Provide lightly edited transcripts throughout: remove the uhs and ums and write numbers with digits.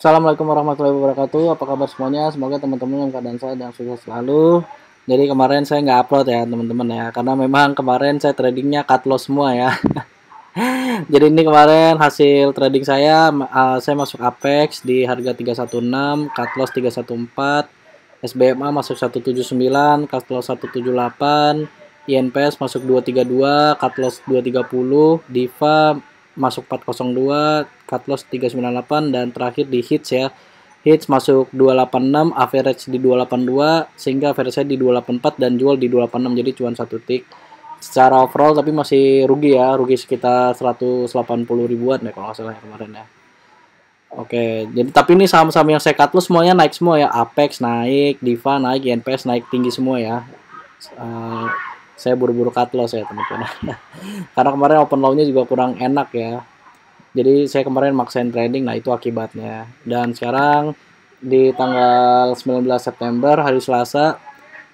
Assalamualaikum warahmatullahi wabarakatuh. Apa kabar semuanya? Semoga teman-teman dalam keadaan sehat dan sukses selalu. Jadi kemarin saya nggak upload ya teman-teman ya, karena memang kemarin saya tradingnya cut loss semua ya. Jadi ini kemarin hasil trading saya masuk Apex di harga 316, cut loss 314, SBMA masuk 179, cut loss 178, INPS masuk 232, cut loss 230, Diva masuk 402, cut loss 398, dan terakhir di Hits ya. Hits masuk 286, average di 282, sehingga average saya di 284 dan jual di 286, jadi cuma satu tick secara overall, tapi masih rugi ya, rugi sekitar 180 ribuan ya kalau nggak salah ya kemarin ya. Oke, jadi tapi ini saham-saham yang saya cut loss semuanya naik semua ya. Apex naik, Diva naik, INPS naik tinggi semua ya. Uh, saya buru-buru cut loss ya teman-teman. Karena kemarin open low-nya juga kurang enak ya. Jadi saya kemarin maksain trading, nah itu akibatnya. Dan sekarang di tanggal 19 September hari Selasa,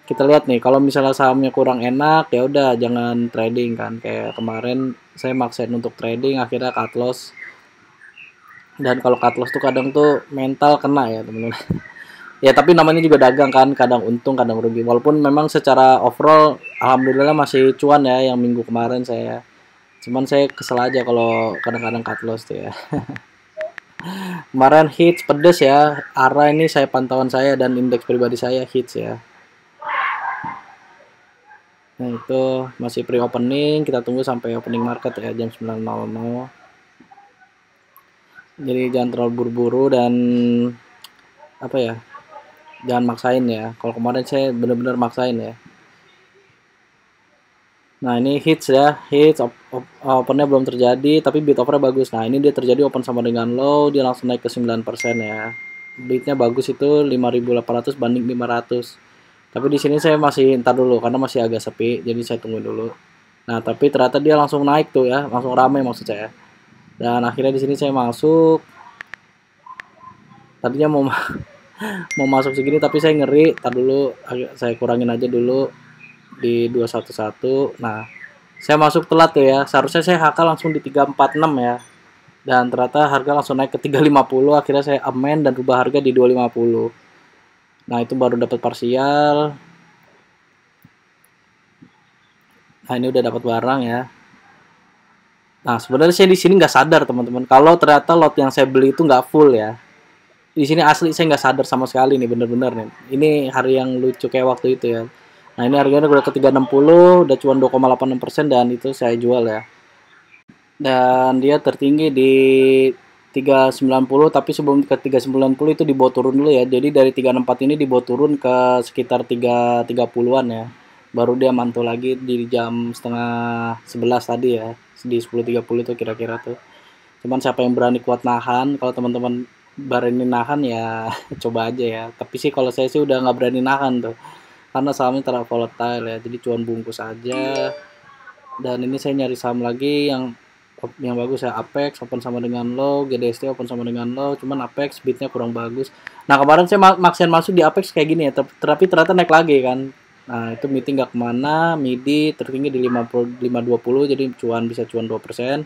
kita lihat nih, kalau misalnya sahamnya kurang enak ya udah jangan trading kan. Kayak kemarin saya maksain untuk trading, akhirnya cut loss. Dan kalau cut loss tuh kadang tuh mental kena ya teman-teman. Ya tapi namanya juga dagang kan, kadang untung kadang rugi. Walaupun memang secara overall alhamdulillah masih cuan ya yang minggu kemarin saya. Cuman saya kesel aja kalau kadang-kadang cut loss tuh ya. Kemarin hits pedes ya. ARA ini saya pantauan saya dan indeks pribadi saya hits ya. Nah itu masih pre-opening, kita tunggu sampai opening market ya jam 9.00. Jadi jangan terlalu buru-buru dan apa ya, jangan maksain ya. Kalau kemarin saya benar-benar maksain ya. Nah ini hits ya, hits opennya belum terjadi, tapi bid offernya bagus. Nah ini dia terjadi open sama dengan low, dia langsung naik ke 9% ya. Bidnya bagus itu 5.800 banding 500. Tapi di sini saya masih entar dulu karena masih agak sepi, jadi saya tunggu dulu. Nah tapi ternyata dia langsung naik tuh ya, langsung ramai maksud saya. Dan akhirnya di sini saya masuk. Tadinya mau mau masuk segini tapi saya ngeri, tar dulu saya kurangin aja dulu di 211. Nah, saya masuk telat tuh ya. Seharusnya saya HK langsung di 346 ya. Dan ternyata harga langsung naik ke 350, akhirnya saya amen dan rubah harga di 250. Nah, itu baru dapat parsial. Nah, ini udah dapat barang ya. Nah, sebenarnya saya di sini nggak sadar teman-teman. Kalau ternyata lot yang saya beli itu nggak full ya. Di sini asli saya nggak sadar sama sekali nih, bener-bener nih. Ini hari yang lucu kayak waktu itu ya. Nah ini harganya udah ke 360, udah cuma 2,86% dan itu saya jual ya. Dan dia tertinggi di 390, tapi sebelum ke 390 itu dibawa turun dulu ya. Jadi dari 34 ini dibawa turun ke sekitar 330-an ya. Baru dia mantul lagi di jam setengah 11 tadi ya. Di 10.30 tuh kira-kira tuh. Cuman siapa yang berani kuat nahan, kalau teman-teman berani nahan ya coba aja ya. Tapi sih kalau saya sih udah nggak berani nahan tuh. Karena sahamnya terlalu volatile ya. Jadi cuan bungkus aja. Dan ini saya nyari saham lagi yang bagus ya. Apex open sama dengan low, GDST open sama dengan low, cuman Apex bidnya kurang bagus. Nah kemarin saya maksain masuk di Apex kayak gini ya, tapi ternyata naik lagi kan. Nah itu meeting nggak kemana, MIDI tertinggi di 520, jadi bisa cuan 2%.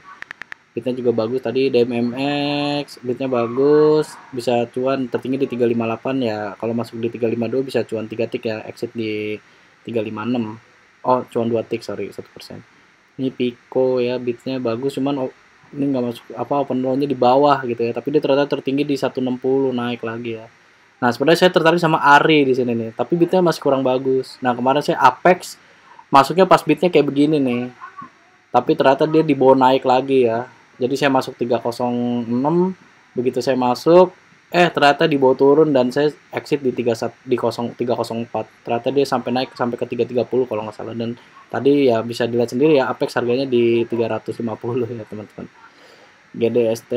Bidnya juga bagus tadi, DMMX bidnya bagus, bisa cuan tertinggi di 358 ya. Kalau masuk di 352 bisa cuan 3 tick ya, exit di 356. Oh cuan 2 tick, sorry, 1%. Ini Pico ya, bidnya bagus, cuman ini nggak masuk apa, open low-nya di bawah gitu ya, tapi dia ternyata tertinggi di 160, naik lagi ya. Nah sebenarnya saya tertarik sama Ari di sini nih, tapi bidnya masih kurang bagus. Nah kemarin saya Apex masuknya pas bidnya kayak begini nih, tapi ternyata dia dibawa naik lagi ya. Jadi saya masuk 306, begitu saya masuk ternyata dibawa turun dan saya exit di 304. Ternyata dia sampai naik sampai ke 330 kalau nggak salah. Dan tadi ya bisa dilihat sendiri ya, Apex harganya di 350 ya teman-teman. GDST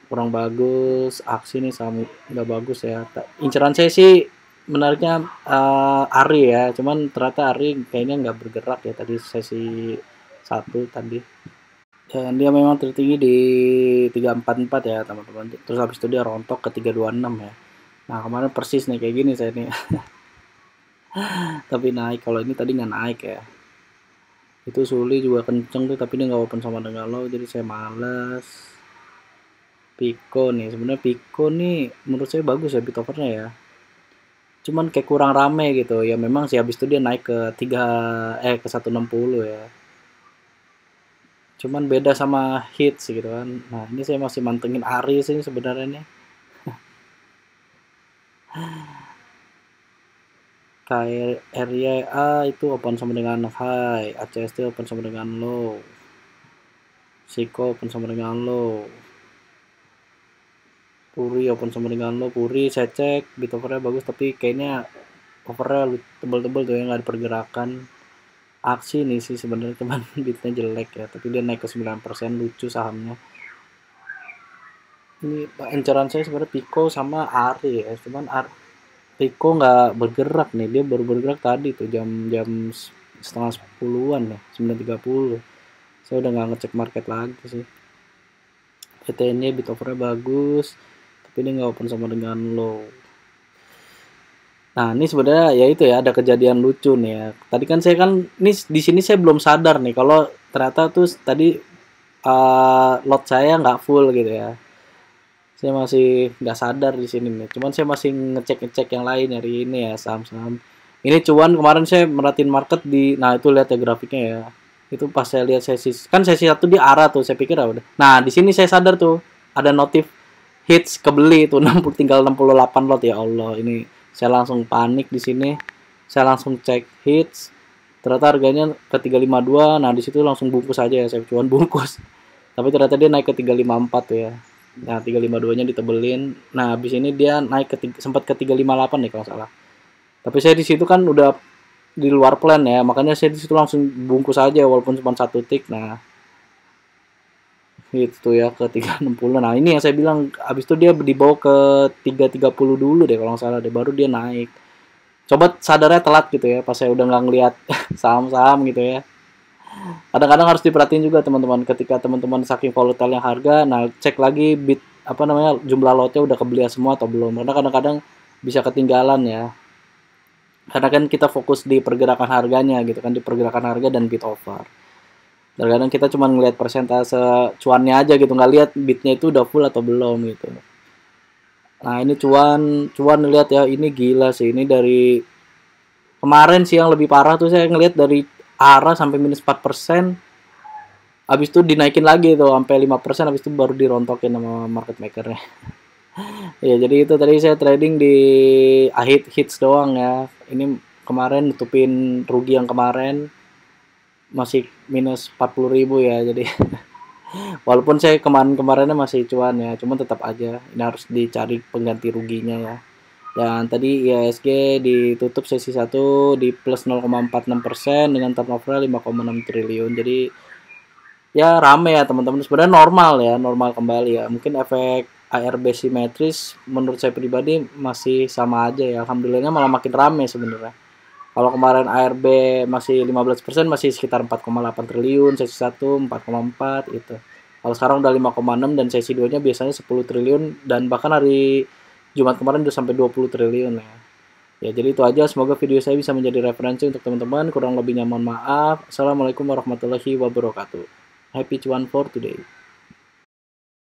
kurang bagus, aksi nih sama nggak bagus ya. Inceran saya sih menariknya Ari ya, cuman ternyata Ari kayaknya nggak bergerak ya tadi sesi satu tadi. Dan dia memang tertinggi di 344 ya teman-teman. Terus habis itu dia rontok ke 326 ya. Nah kemarin persis nih kayak gini saya nih. Tapi naik, kalau ini tadi nggak naik ya. Itu Suli juga kenceng tuh, tapi dia nggak open sama dengan low, jadi saya males. Pico nih, sebenarnya Pico nih menurut saya bagus ya bit overnya ya. Cuman kayak kurang rame gitu. Ya memang sih habis itu dia naik ke 160 ya. Cuman beda sama hits gitu kan. Nah, ini saya masih mantengin Aris ini sebenarnya nih. KRYA itu open sama dengan high, ACST open sama dengan low. Siko open sama dengan low. Puri open sama dengan low. Puri saya cek bit overnya bagus tapi kayaknya overnya tebel-tebel tuh ya, nggak ada pergerakan. Aksi nih sih sebenarnya cuman bitnya jelek ya, tapi dia naik ke 9%, lucu sahamnya. Ini incaran saya sebenarnya Pico sama Ari ya, cuman Pico nggak bergerak nih, dia baru bergerak tadi tuh jam setengah 10-an ya, 9.30. Saya udah nggak ngecek market lagi sih. PTN-nya bit overnya bagus, tapi dia nggak open sama dengan low. Nah, ini sebenarnya ya itu ya, ada kejadian lucu nih ya. Tadi kan saya kan ini di sini saya belum sadar nih kalau ternyata tuh tadi lot saya nggak full gitu ya. Saya masih nggak sadar di sini nih. Cuman saya masih ngecek yang lain hari ini ya, saham-saham. Ini cuan kemarin saya merhatiin market di, nah itu lihat ya grafiknya ya. Itu pas saya lihat sesi satu di arah tuh, saya pikir udah. Nah, di sini saya sadar tuh ada notif hits kebeli itu 60, tinggal 68 lot ya Allah. Ini saya langsung panik di sini. Saya langsung cek hits. Ternyata harganya ke 352. Nah, di situ langsung bungkus aja ya, saya cuan bungkus. Tapi ternyata dia naik ke 354 tuh ya. Nah, 352-nya ditebelin. Nah, habis ini dia naik sempat ke 358 nih kalau salah. Tapi saya di situ kan udah di luar plan ya, makanya saya di situ langsung bungkus aja walaupun cuma satu tick. Nah, itu ya ke 360. Nah, ini yang saya bilang habis itu dia dibawa ke 330 dulu deh kalau nggak salah deh, baru dia naik. Coba sadarnya telat gitu ya, pas saya udah nggak ngeliat saham-saham gitu ya. Kadang-kadang harus diperhatiin juga teman-teman, ketika teman-teman saking volatile yang harga, nah cek lagi bit apa namanya jumlah lotnya udah kebeli semua atau belum, karena kadang-kadang bisa ketinggalan ya, karena kan kita fokus di pergerakan harganya gitu kan, di pergerakan harga dan bit over. Kadang-kadang kita cuma ngelihat persentase cuannya aja gitu, nggak lihat bitnya itu udah full atau belum gitu. Nah, ini cuan lihat ya, ini gila sih, ini dari kemarin sih yang lebih parah tuh, saya ngelihat dari arah sampai minus 4%, habis itu dinaikin lagi tuh sampai 5%, habis itu baru dirontokin sama market makernya. Ya, jadi itu tadi saya trading di hits doang ya. Ini kemarin nutupin rugi yang kemarin, masih minus 40.000 ya. Jadi walaupun saya kemarinnya masih cuan ya, cuman tetap aja ini harus dicari pengganti ruginya ya. Dan tadi IHSG ditutup sesi 1 di plus 0,46% dengan turnover 5,6 triliun. Jadi ya rame ya teman-teman. Sebenarnya normal kembali ya. Mungkin efek ARB simetris menurut saya pribadi masih sama aja ya. Alhamdulillahnya malah makin rame sebenarnya. Kalau kemarin ARB masih 15%, masih sekitar 4,8 triliun, sesi 1 4,4 itu. Kalau sekarang udah 5,6 dan sesi 2-nya biasanya 10 triliun dan bahkan hari Jumat kemarin udah sampai 20 triliun ya. Ya, jadi itu aja. Semoga video saya bisa menjadi referensi untuk teman-teman. Kurang lebihnya mohon maaf. Assalamualaikum warahmatullahi wabarakatuh. Happy cuan for today.